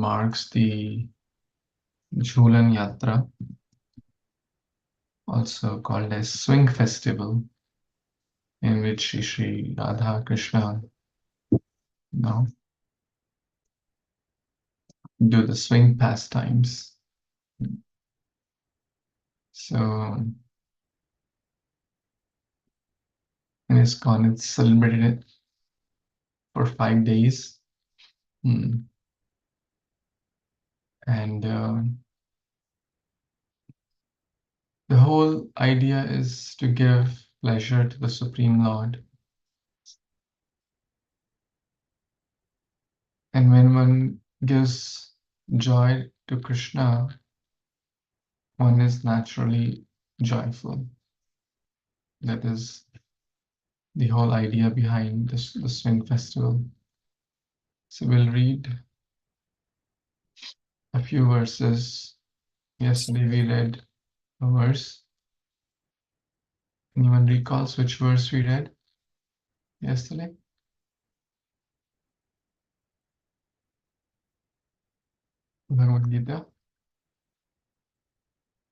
marks the Jhulan Yatra, also called as Swing Festival, in which Shri Radha Krishna now do the swing pastimes. So in ISKCON, it's celebrated for 5 days. And the whole idea is to give pleasure to the Supreme Lord. And when one gives joy to Krishna, one is naturally joyful. That is the whole idea behind the swing festival. So we'll read a few verses. Yesterday we read a verse. Anyone recalls which verse we read yesterday? Bhagavad Gita.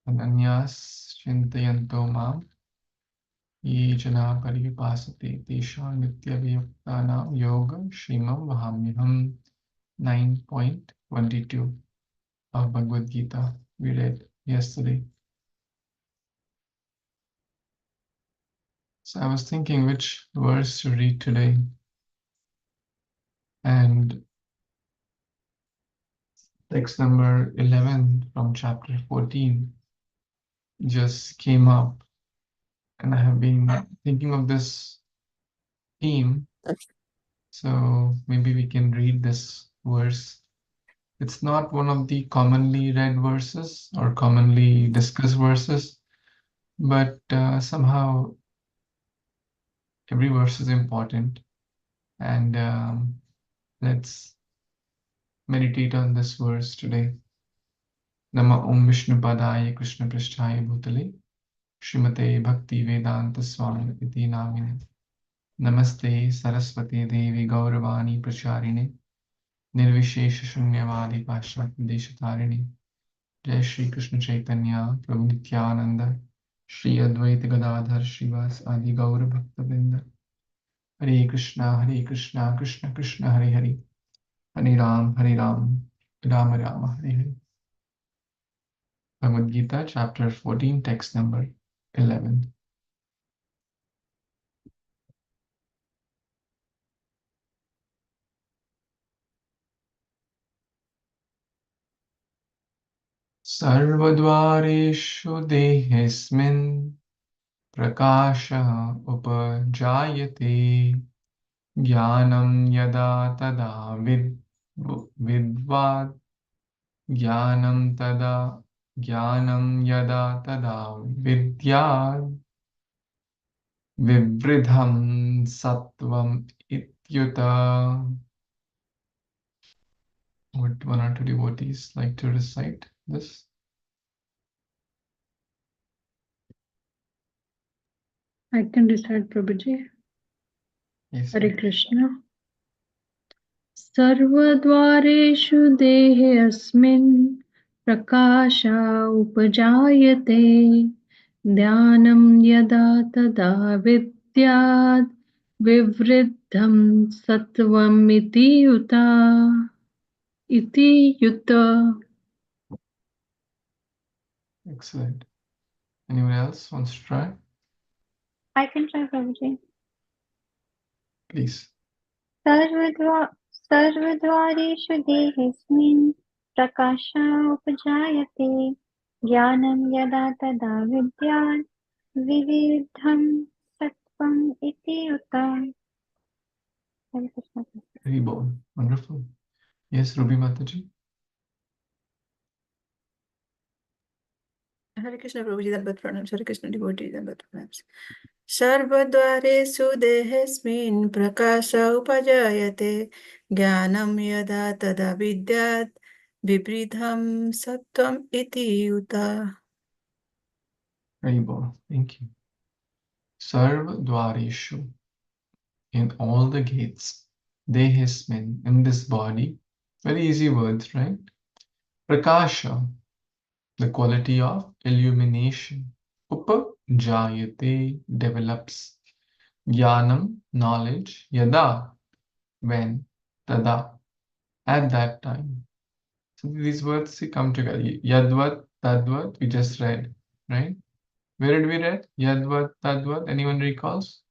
Ananyas chintayanto mam ye jana parivipasate tesha nityavayuktanam yoga shrimam vahamyaham. 9.22 of Bhagavad Gita we read yesterday. So I was thinking which verse to read today, and text number 11 from chapter 14 just came up, and I have been thinking of this theme, so maybe we can read this verse. It's not one of the commonly read verses or commonly discussed verses, but somehow every verse is important, and let's meditate on this verse today. Nama Om Vishnu Padaya Krishna Pristhaya Bhutale Srimate Bhakti Vedanta Swami Iti Namine Namaste Saraswati Devi Gauravani Pracharine Nirvishesha Shunyavadi Pashat Deshatarine Jai Shri Krishna Chaitanya Prabhu Nityananda Shri Advaita Gadadhar Srivas Adi Gaura Bhakta Vrinda Hare Krishna Krishna Krishna Hare Hare Hare Ram Rama Rama Hare Hare. Bhagavad Gita, chapter 14, text number 11. Sarvadvareshu dehesmin prakasha upajayate jnanam yada tada vidvad jnanam yada tada vidyad vivridham sattvam ityuta. Would one or two devotees like to recite this? I can recite, Prabhuji. Yes. Hare Krishna. Sarvadvareshu dehe asmin prakasha upajayate dhyanam yada tada vidyad vivriddham sattvam iti yuta. Excellent. Anyone else wants to try? I can try, Prabhuji. Please. सर्वद्वारेषु देहेऽस्मिन् प्रकाशोपजायते ज्ञानं यदा तदा विद्यात् विविधं सत्त्वम् इति उक्तम्. Hare Krishna. Very bold. Wonderful. Yes, Ruby Mataji. Hare Krishna Prabhuji, Dandavat pranams. Hare Krishna devotee, Dandavat pranams. Sarvadvaresu dehesmin prakasha upajayate jnanam yada tada vidyat vibridham sattvam iti uta. Very bold. Thank you. Sarva Dwareshu. In all the gates, Dehesmin, in this body, Very easy words, right? Prakasha, the quality of illumination. Upajayate, develops. Jnanam, knowledge. Yada, when. Tada, at that time. So these words come together. Yadvat, tadvat, we just read, right? Where did we read? Yadvat, tadvat, anyone recalls?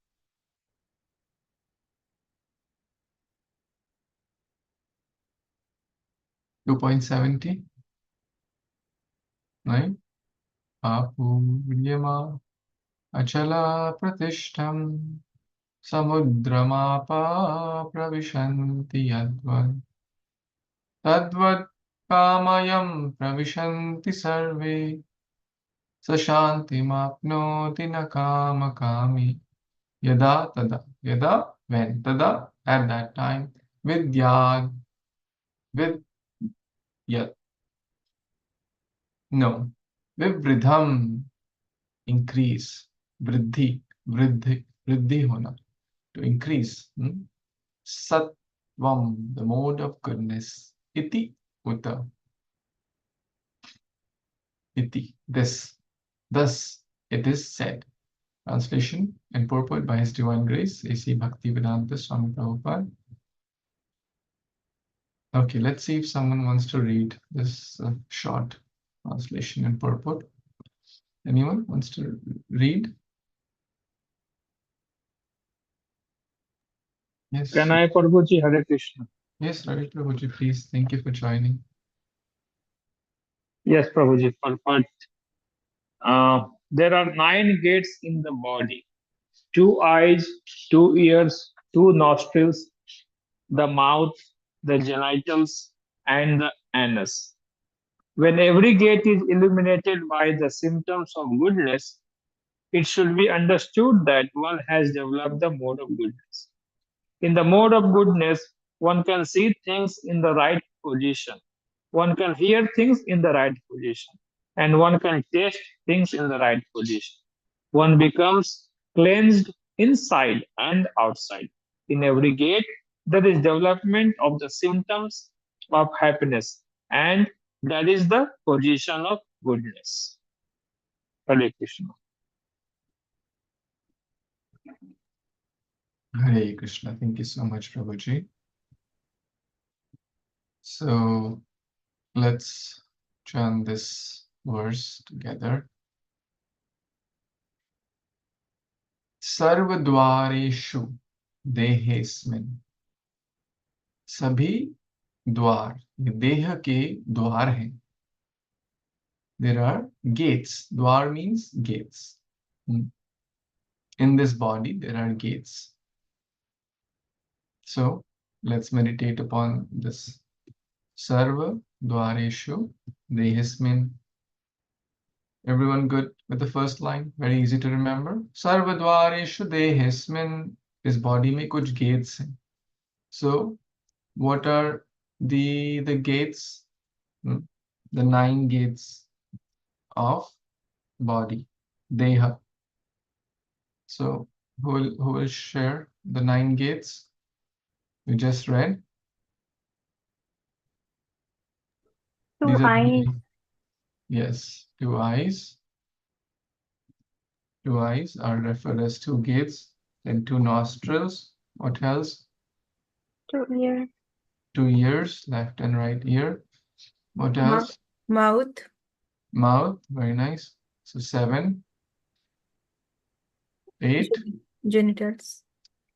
2.70, right? Apuriyama achala pratishtam samudramapa pravishanti yadvat tadvat kamayam pravishanti sarve sashantimapnoti na kama kami yada tada. Yada, when. Tada, at that time. Vidyad, with yet. No. Vivridham, increase. Vriddhi, vriddhi hona, to increase. Sattvam, the mode of goodness. Iti, uta, iti, this. Thus, it is said. Translation and purport by His Divine Grace, A.C. Bhaktivedanta Swami Prabhupada. Okay, let's see if someone wants to read this short translation and purport. Anyone wants to read? Yes. Can I, Prabhuji? Hare Krishna. Yes, Ravi Prabhuji, please. Thank you for joining. Yes, Prabhuji. Purport. There are 9 gates in the body: 2 eyes, 2 ears, 2 nostrils, the mouth, the genitals, and the anus. When every gate is illuminated by the symptoms of goodness, it should be understood that one has developed the mode of goodness. In the mode of goodness, one can see things in the right position, one can hear things in the right position, and one can taste things in the right position. One becomes cleansed inside and outside. In every gate, there is development of the symptoms of happiness, and that is the position of goodness. Hare Krishna. Hare Krishna. Thank you so much, Prabhuji. So let's chant this verse together. Sarvadwareshu dehesmin. सभी द्वार, देह के द्वार हैं. There are gates. Dwar means gates. In this body, there are gates. So let's meditate upon this. Sarva dwareshu dehesmin. Everyone good with the first line? Very easy to remember. Sarva dwareshu dehesmin. This body में कुछ gates हैं. So what are the gates? The 9 gates of body, deha. So who will share the 9 gates you just read? Two eyes. Yes, 2 eyes. 2 eyes are referred as 2 gates. Then 2 nostrils. What else? 2 ears. 2 ears, left and right ear. What else? Mouth. Mouth, very nice. So 7. 8. Genitals.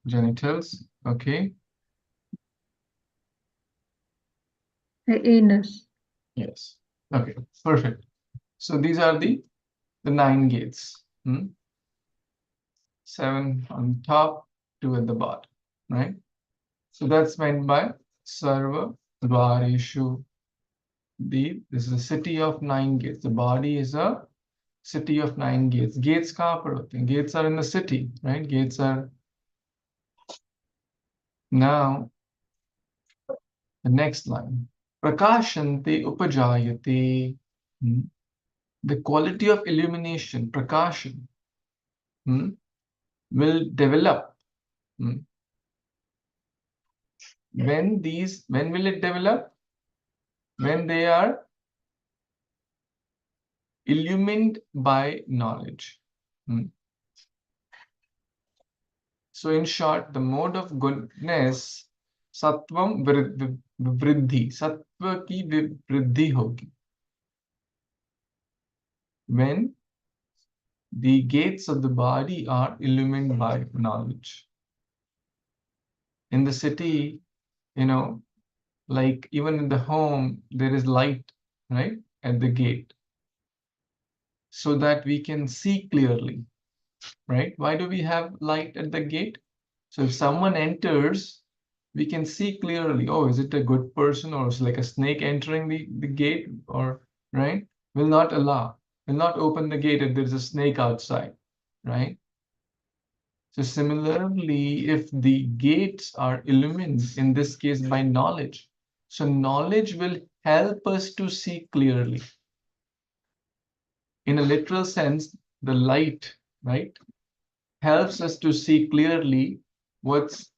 Genitals, okay. Anus. Yes, okay, perfect. So these are the 9 gates. 7 on top, 2 at the bottom, right? So that's meant by Sarva Dwareshu. This is a city of 9 gates. The body is a city of 9 gates. Gates kahan par hote hain? Gates are in the city, right? Gates are. Now, the next line. Prakashante upajayate. The quality of illumination, prakashan, will develop. When will it develop? when they are illumined by knowledge. So in short, the mode of goodness, sattvam vriddhi, sattva ki vriddhi hogi. When the gates of the body are illumined by knowledge. In the city, like even in the home, there is light, right, at the gate, so that we can see clearly, right? Why do we have light at the gate? So if someone enters, we can see clearly, oh, is it a good person, or is it like a snake entering the gate, or, right? Will not open the gate if there's a snake outside, right? So similarly, if the gates are illumined, in this case by knowledge, so knowledge will help us to see clearly. In a literal sense, the light, right, helps us to see clearly what's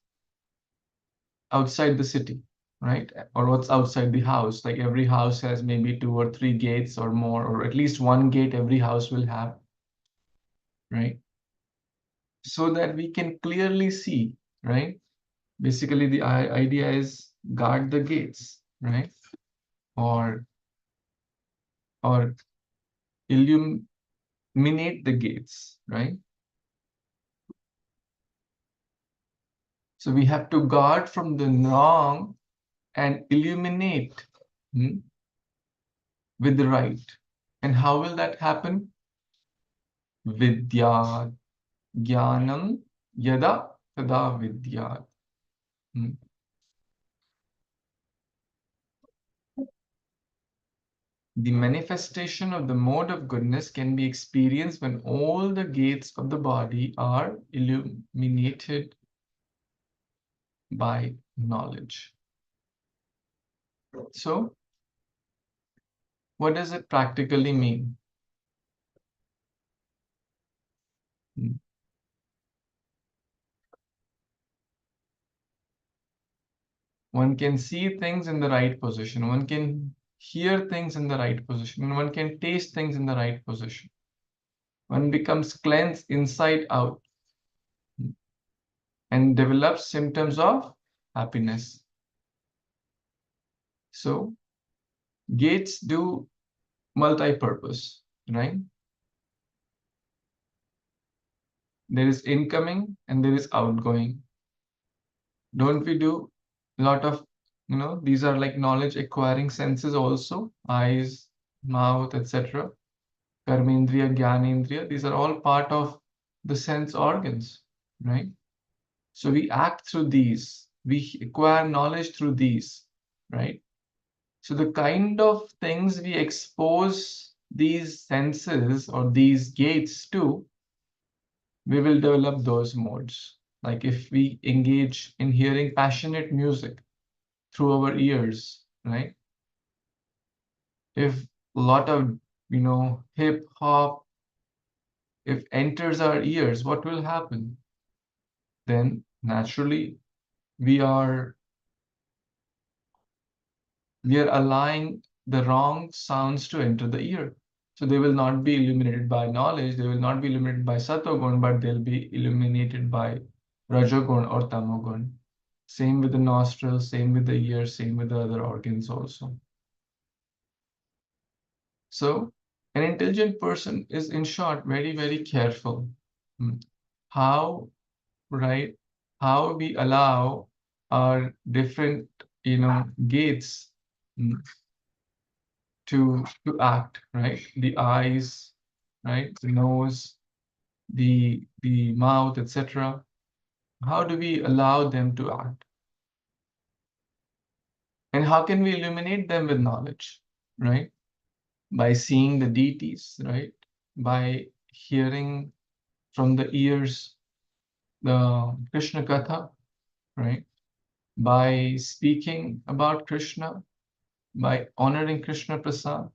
outside the city, right? Or what's outside the house. Like every house has maybe 2 or 3 gates or more, or at least 1 gate every house will have, right? So that we can clearly see, right? Basically, the idea is guard the gates, right? Or illuminate the gates, right? So we have to guard from the wrong and illuminate with the right. And how will that happen? Vidya, jnanam, yada, tada vidya. The manifestation of the mode of goodness can be experienced when all the gates of the body are illuminated by knowledge. So, what does it practically mean? One can see things in the right position. One can hear things in the right position. And one can taste things in the right position. One becomes cleansed inside out and develops symptoms of happiness. So, gates do multi-purpose, right? There is incoming and there is outgoing. Don't we do a lot of, these are like knowledge acquiring senses also, eyes, mouth, etc. Karmendriya, Gyanendriya, these are all part of the sense organs, right? So we act through these, we acquire knowledge through these, right? So the kind of things we expose these senses or these gates to, we will develop those modes. Like if we engage in hearing passionate music through our ears, right? If a lot of, hip hop, if enters our ears, what will happen? Then naturally we are allowing the wrong sounds to enter the ear. So they will not be illuminated by knowledge, they will not be illuminated by Satogun, but they'll be illuminated by Rajogun or Tamogun. Same with the nostrils, same with the ears, same with the other organs also. So an intelligent person is, in short, very, very careful. How, right? How we allow our different, gates to act, right? The eyes, right? The nose, the mouth, etc. How do we allow them to act? And how can we illuminate them with knowledge, right? By seeing the deities, right? By hearing from the ears the Krishna Katha, right? By speaking about Krishna, by honoring Krishna Prasad,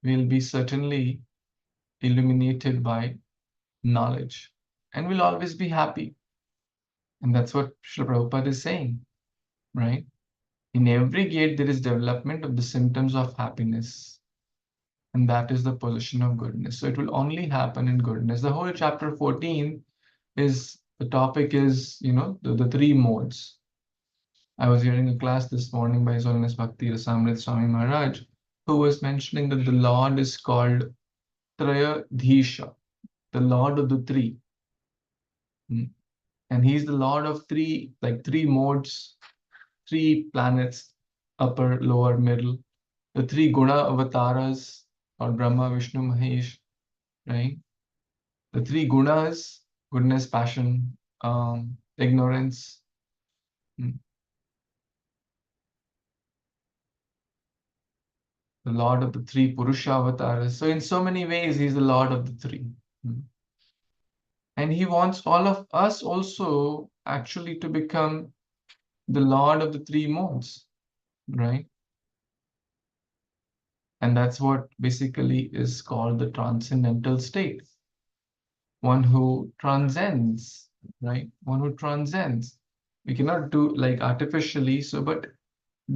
we'll be certainly illuminated by knowledge and we'll always be happy. And that's what Srila Prabhupada is saying, right? In every gate, there is development of the symptoms of happiness. And that is the position of goodness. So it will only happen in goodness. The whole chapter 14 is, the topic is, the three modes. I was hearing a class this morning by His Holiness Bhakti Rasamrit Swami Maharaj, who was mentioning that the Lord is called Trayadhisha, the Lord of the three. And he's the Lord of three modes, three planets, upper, lower, middle. The three Guna avatars, or Brahma, Vishnu, Mahesh, right? The three gunas, goodness, passion, ignorance. The Lord of the three Purusha avatars. So in so many ways, he's the Lord of the three. And he wants all of us also actually to become the Lord of the three modes, right? And that's what basically is called the transcendental state. One who transcends, right? One who transcends. We cannot do like artificially, but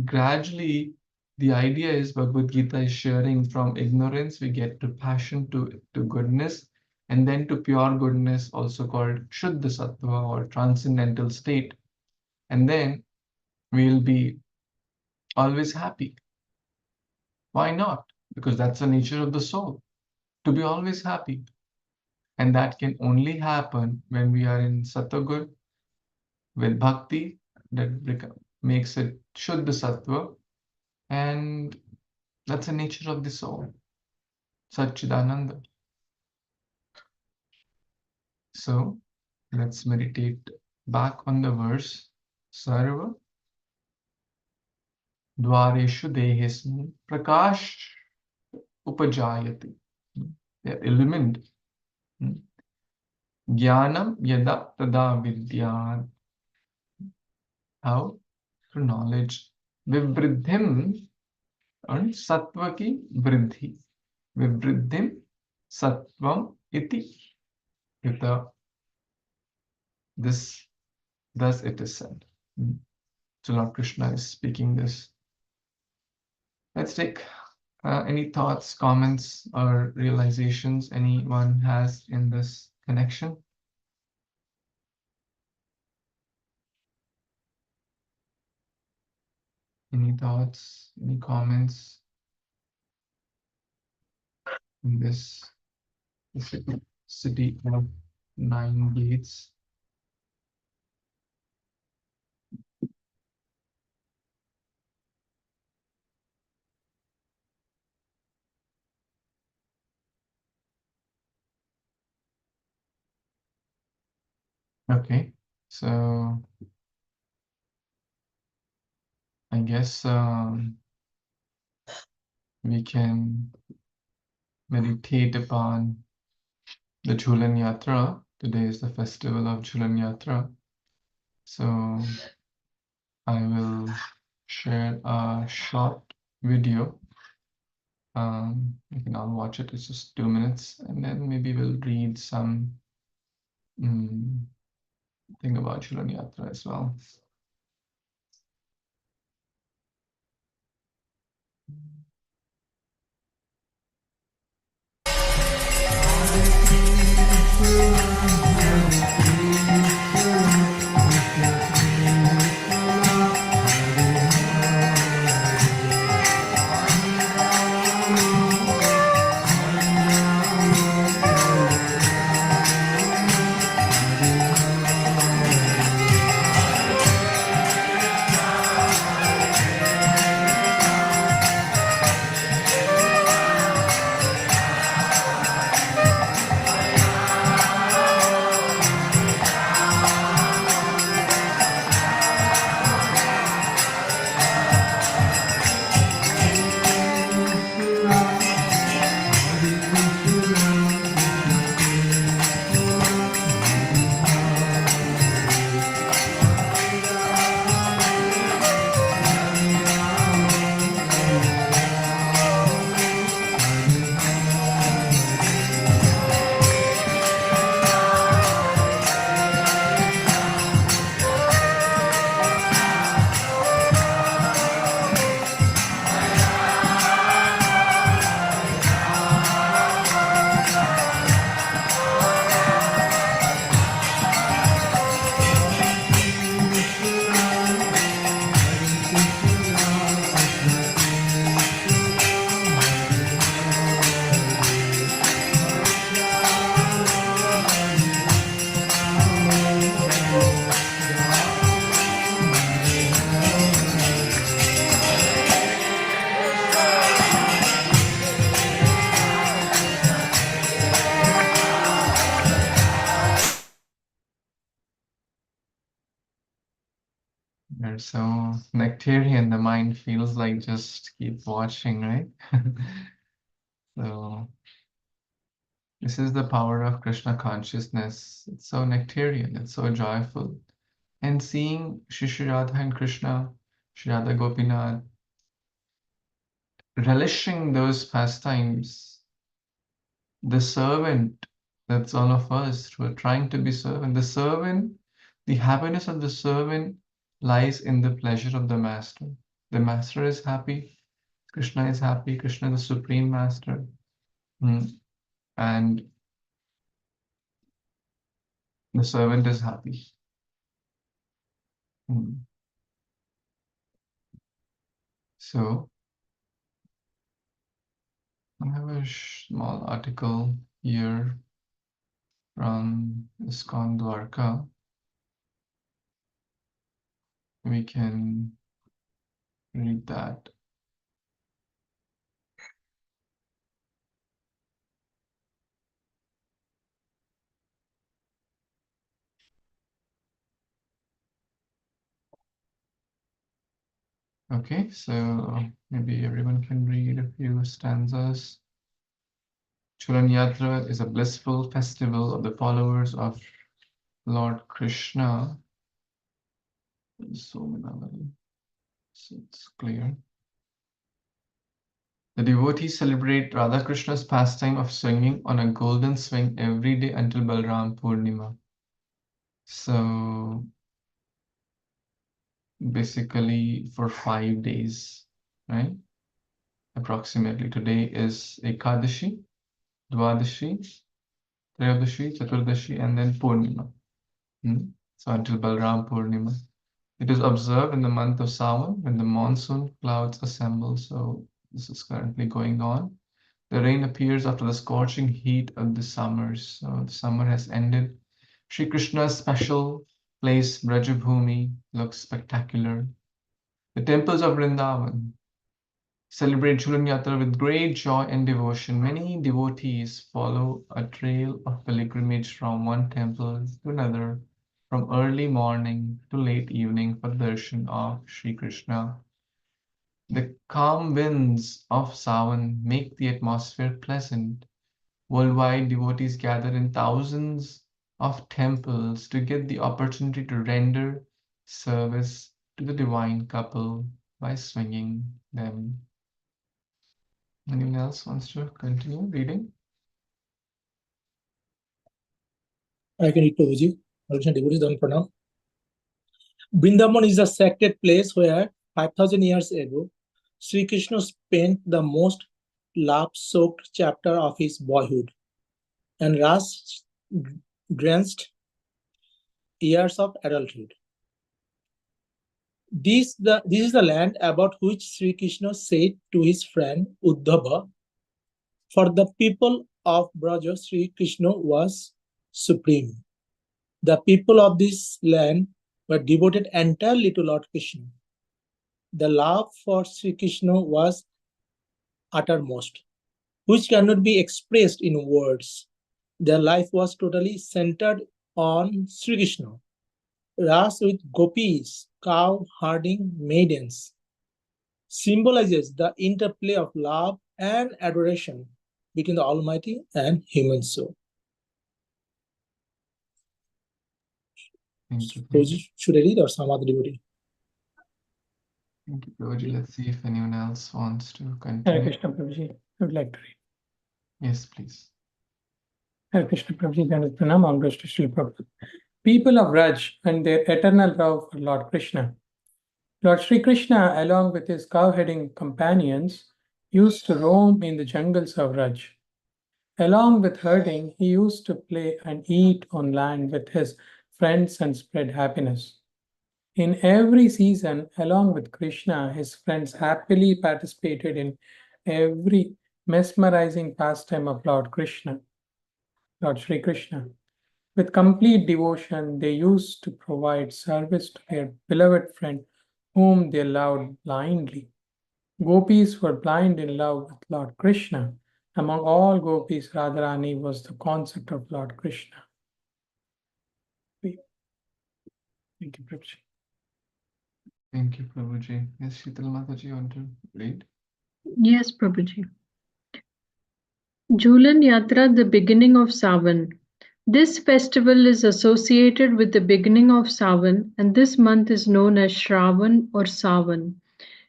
gradually the idea is Bhagavad Gita is sharing from ignorance, we get to passion, to goodness, and then to pure goodness, also called Shuddha Sattva or transcendental state. And then we'll be always happy. Why not? Because that's the nature of the soul, to be always happy. And that can only happen when we are in Sattva with bhakti, that makes it Shuddha Sattva. And that's the nature of the soul, Satchidananda. So let's meditate back on the verse. Sarva Dwareshu Dehesmin Prakash Upajayati. They're illumined. Jnanam Yada Tada Vidyat. How? Through knowledge. Vivriddhim and Sattva ki Vriddhi. Vivriddhim Sattvam iti. This, thus it is said. So Lord Krishna is speaking this. Let's take any thoughts, comments, or realizations anyone has in this connection. Any thoughts, any comments in this city of 9 gates? Okay, so I guess we can meditate upon the Jhulan Yatra. Today is the festival of Jhulan Yatra. So I will share a short video. You can all watch it. It's just 2 minutes, and then maybe we'll read some thing about Jhulan Yatra as well. are so nectarian, the mind feels like just keep watching, right? So this is the power of Krishna consciousness. It's so nectarian, it's so joyful. And seeing Shri Radha and Krishna, Shri Radha Gopinath, relishing those pastimes, the servant, that's all of us who are trying to be servant. The servant, the happiness of the servant lies in the pleasure of the master. The master is happy, Krishna is happy, Krishna is the supreme master. And the servant is happy. So I have a small article here from ISKCON Dwarka. We can read that. Okay, so maybe everyone can read a few stanzas. Jhulan Yatra is a blissful festival of the followers of Lord Krishna. So it's clear. The devotees celebrate Radha Krishna's pastime of swinging on a golden swing every day until Balram Purnima. So basically for 5 days, right? Approximately. Today is Ekadashi, Dwadashi, Trayadashi, Chaturdashi, and then Purnima. So until Balram Purnima. It is observed in the month of Sawan when the monsoon clouds assemble. So this is currently going on. The rain appears after the scorching heat of the summers. So the summer has ended. Sri Krishna's special place, Brajabhumi, looks spectacular. The temples of Vrindavan celebrate Jhulan Yatra with great joy and devotion. Many devotees follow a trail of pilgrimage from one temple to another, from early morning to late evening for darshan of Sri Krishna. The calm winds of Sawan make the atmosphere pleasant. Worldwide, devotees gather in thousands of temples to get the opportunity to render service to the divine couple by swinging them. Anyone else wants to continue reading? I can read Prabhuji. Krishna devotees don't pronounce. Vrindavan is a sacred place where 5,000 years ago, Sri Krishna spent the most love-soaked chapter of his boyhood and rust-drenched years of adulthood. This is the land about which Sri Krishna said to his friend Uddhava, "For the people of Braja, Sri Krishna was supreme. The people of this land were devoted entirely to Lord Krishna. The love for Sri Krishna was uttermost, which cannot be expressed in words. Their life was totally centered on Sri Krishna. Ras with gopis, cow herding maidens, symbolizes the interplay of love and adoration between the Almighty and human soul." Thank you. Should I read or some other devotee? Thank you, Prabhuji. Let's see if anyone else wants to Hare continue. Krishna Prabhuji, I would like to read. Yes, please. Hare Krishna Prabhuji, Dandavat Pranam, homage to Srila Prabhupada. People of Raj and their eternal love for Lord Krishna. Lord Sri Krishna, along with his cow-herding companions, used to roam in the jungles of Raj. Along with herding, he used to play and eat on land with his friends and spread happiness. In every season, along with Krishna, his friends happily participated in every mesmerizing pastime of Lord Krishna, Lord Sri Krishna. With complete devotion, they used to provide service to their beloved friend whom they loved blindly. Gopis were blind in love with Lord Krishna. Among all gopis, Radharani was the concept of Lord Krishna. Thank you, Prabhuji. Thank you, Prabhuji. Yes, Sheetal Mataji, you want to read? Yes, Prabhuji. Jhulan Yatra, the beginning of Sawan. This festival is associated with the beginning of Sawan, and this month is known as Shravan or Sawan.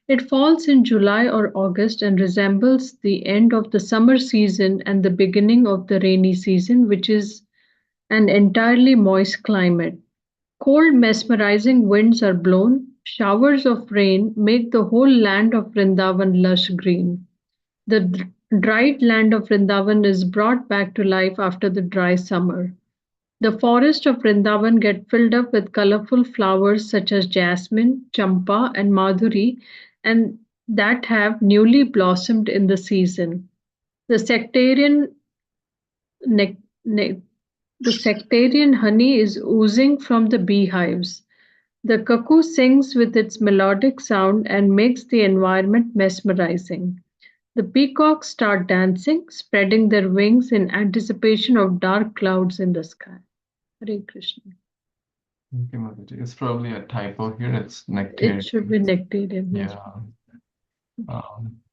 It falls in July or August and resembles the end of the summer season and the beginning of the rainy season, which is an entirely moist climate. Cold, mesmerizing winds are blown. Showers of rain make the whole land of Vrindavan lush green. The dried land of Vrindavan is brought back to life after the dry summer. The forests of Vrindavan get filled up with colorful flowers such as jasmine, champa, and madhuri, and that have newly blossomed in the season. The nec- nec- the sectarian honey is oozing from the beehives. The cuckoo sings with its melodic sound and makes the environment mesmerizing. The peacocks start dancing, spreading their wings in anticipation of dark clouds in the sky. Hare Krishna. Thank you, Mataji. It's probably a typo here. It's It nectarian. should be nectarian. Yes. Yeah.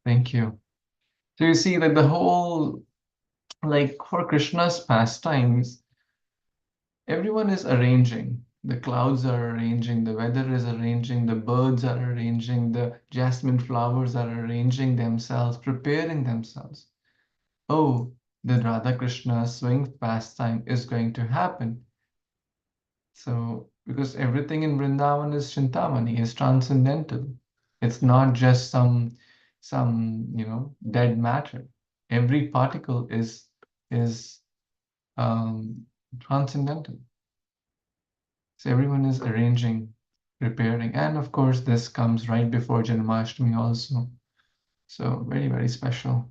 Thank you. So you see that the whole, like for Krishna's pastimes, everyone is arranging. The clouds are arranging, the weather is arranging, the birds are arranging, the jasmine flowers are arranging themselves, preparing themselves. Oh, the Radha Krishna swing pastime is going to happen. So, because everything in Vrindavan is Chintamani, is transcendental. It's not just some dead matter. Every particle is transcendental. So everyone is arranging, preparing, and of course this comes right before Janmashtami also. So very, very special.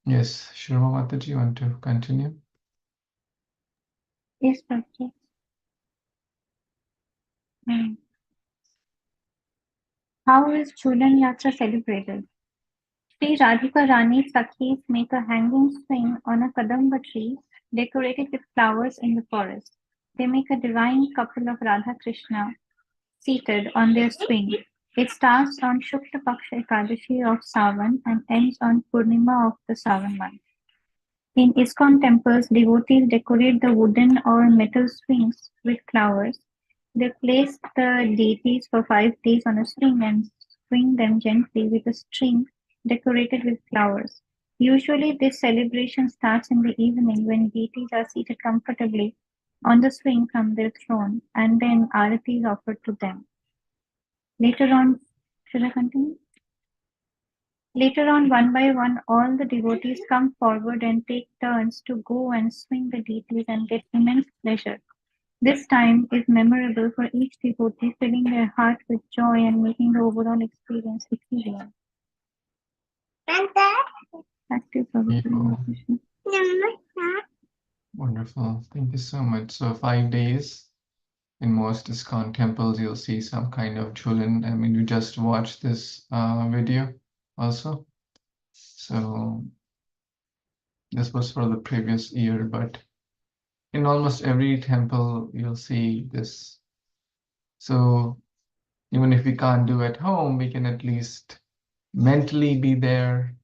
Yes, Shurma Mataji, you want to continue? Yes, Prabhuji. Mm. How is Jhulan Yatra celebrated? Sri Radhika Rani's Sakhis make a hanging swing on a kadamba tree decorated with flowers in the forest. They make a divine couple of Radha Krishna seated on their swing. It starts on Shukla Paksha Ekadashi of Sawan and ends on Purnima of the Sawan month. In ISKCON temples, devotees decorate the wooden or metal swings with flowers. They place the deities for 5 days on a swing and swing them gently with a string decorated with flowers. Usually, this celebration starts in the evening when deities are seated comfortably on the swing from their throne, and then arati is offered to them. Later on, should I continue? Later on, one by one, all the devotees come forward and take turns to go and swing the deities and get immense pleasure. This time is memorable for each devotee, filling their heart with joy and making the overall experience ethereal. Back to you, Beautiful. Prabhupada. Wonderful. Thank you so much. So 5 days in most ISKCON temples, you'll see some kind of Jhulan. I mean, you just watched this video also. So this was for the previous year, but in almost every temple, you'll see this. So even if we can't do at home, we can at least mentally be there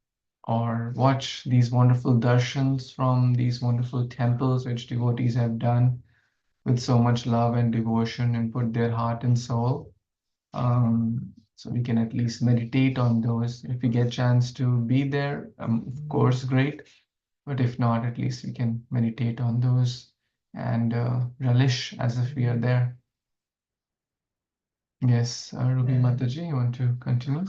or watch these wonderful darshans from these wonderful temples which devotees have done with so much love and devotion and put their heart and soul. So we can at least meditate on those. If we get chance to be there, of course, great. But if not, at least we can meditate on those and relish as if we are there. Yes, Ruby Mataji, you want to continue?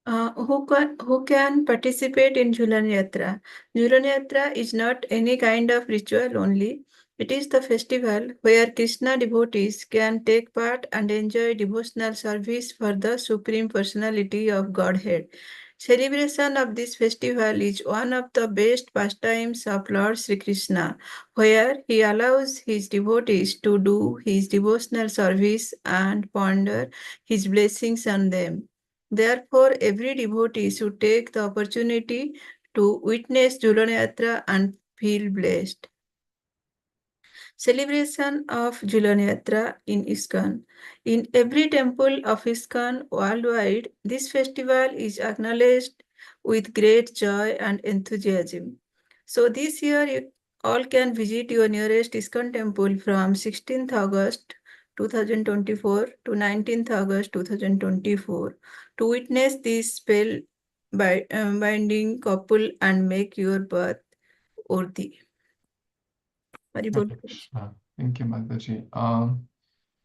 Who can participate in Jhulan Yatra? Jhulan Yatra is not any kind of ritual only. It is the festival where Krishna devotees can take part and enjoy devotional service for the Supreme Personality of Godhead. Celebration of this festival is one of the best pastimes of Lord Sri Krishna, where he allows his devotees to do his devotional service and ponder his blessings on them. Therefore, every devotee should take the opportunity to witness Jhulan Yatra and feel blessed. Celebration of Jhulan Yatra in ISKCON. In every temple of ISKCON worldwide, this festival is acknowledged with great joy and enthusiasm. So this year, you all can visit your nearest ISKCON temple from 16th August 2024 to 19th August 2024 to witness this spell binding couple and make your birth worthy. Haribol. Thank you, Mataji.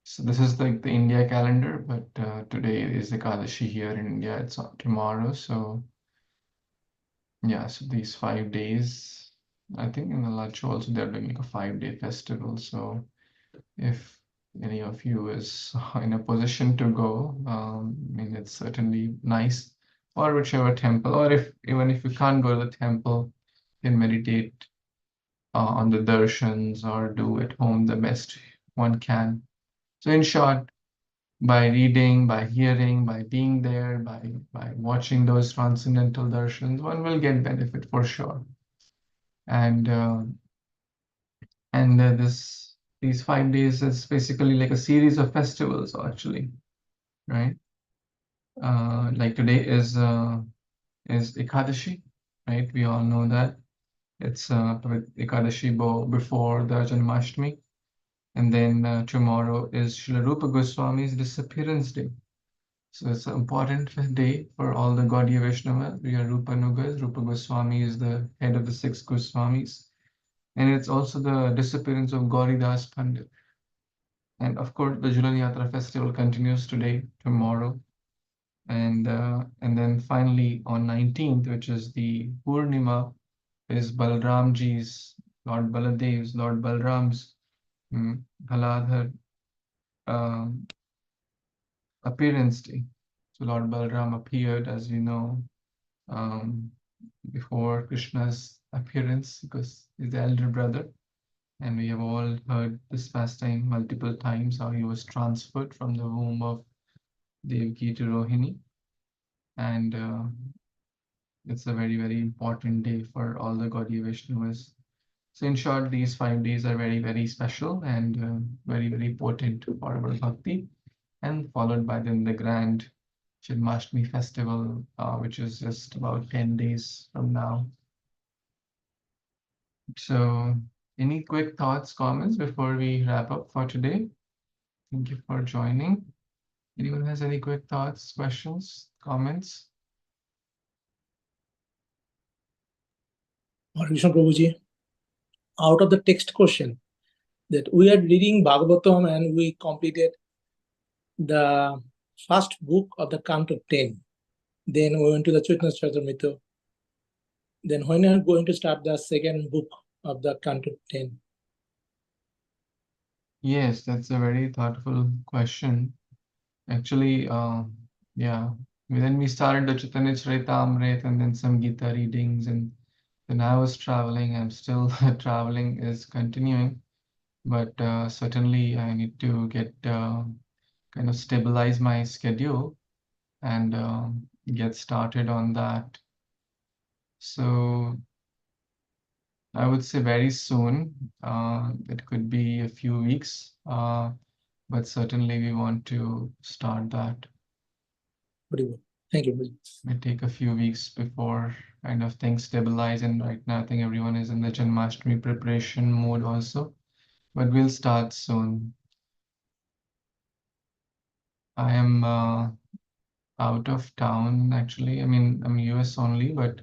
So this is like the India calendar, but today is Ekadashi here in India. It's tomorrow. So yeah, so these 5 days, I think in the Lacho also they're doing like a 5-day festival. So if any of you is in a position to go, I mean, it's certainly nice, or whichever temple, or if even if you can't go to the temple, you can meditate on the darshans or do at home the best one can. So in short, by reading, by hearing, by being there, by watching those transcendental darshans, one will get benefit for sure. And these 5 days is basically like a series of festivals, actually, right? Like today is Ekadashi, right? We all know that it's Ekadashi before the Janmashtami, and then tomorrow is Srila Rupa Goswami's disappearance day. So it's an important day for all the Gaudiya Vaishnava. We are Rupa Nugas. Rupa Goswami is the head of the 6 Goswamis. And it's also the disappearance of Gauridas Pandit. And of course, the Jhulan Yatra festival continues today, tomorrow. And then finally on 19th, which is the Purnima, is Balramji's, Lord Baladev's, Lord Balram's Haladhar appearance day. So Lord Balram appeared, as you know, um, before Krishna's appearance because he's the elder brother. And we have all heard this pastime multiple times how he was transferred from the womb of Devaki to Rohini. And it's a very, very important day for all the Gaudiya Vaishnavas. So in short, these 5 days are very, very special and very, very potent for our bhakti. And followed by then the grand Janmashtami festival, which is just about 10 days from now. So any quick thoughts, comments before we wrap up for today? Thank you for joining. Anyone has any quick thoughts, questions, comments? Krishna Prabhuji, out of the text question that we are reading Bhagavatam and we completed the first book of the Canto 10. Then we went to the Chaitanya Charitamrita. Then when are we going to start the second book of the Canto 10? Yes, that's a very thoughtful question. Actually, yeah, then we started the Chaitanya Charitamrita and then some Gita readings, and then I was traveling. I'm still traveling is continuing, but certainly I need to get kind of stabilize my schedule and get started on that. So I would say very soon. It could be a few weeks, but certainly we want to start that. Very good. Thank you. It may take a few weeks before kind of things stabilize, and right now I think everyone is in the Janmashtami preparation mode also, but we'll start soon. I am out of town actually. I mean, I'm US only, but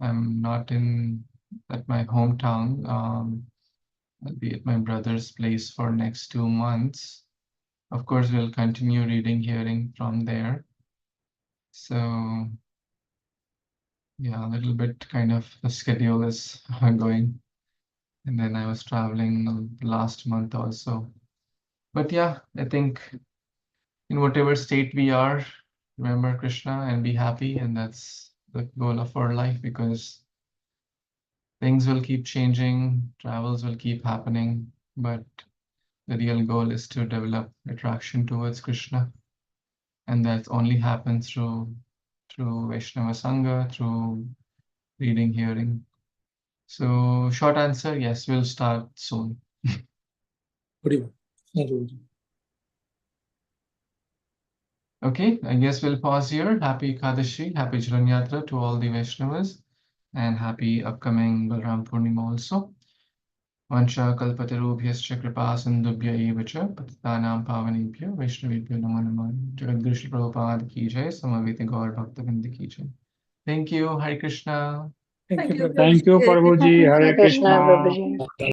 I'm not at my hometown. I'll be at my brother's place for next 2 months. Of course, we'll continue reading, hearing from there. So yeah, a little bit kind of the schedule is going. And then I was traveling last month also. But yeah, I think in whatever state we are, remember Krishna and be happy. And that's the goal of our life because things will keep changing, travels will keep happening, but the real goal is to develop attraction towards Krishna. And that only happens through Vaishnava Sangha, through reading, hearing. So short answer, yes, we'll start soon. Hari. Thank you. Okay, I guess we'll pause here. Happy Ekadashi, happy Jhulan Yatra to all the Vaishnavas, and happy upcoming Balram Purnima also. Vancha kalpatarubhyascha kripa sindhubhya eva cha patitanam pavanebhyo Vaishnavebhyo namo namah. Jagadguru Shri Prabhupada ki jai, Samaveta Gaur Bhaktavinda ki jai. Thank you. Hare Krishna. Thank you, Prabhuji. Thank you, Prabhuji. Hare Krishna. Krishna. Prabhuji.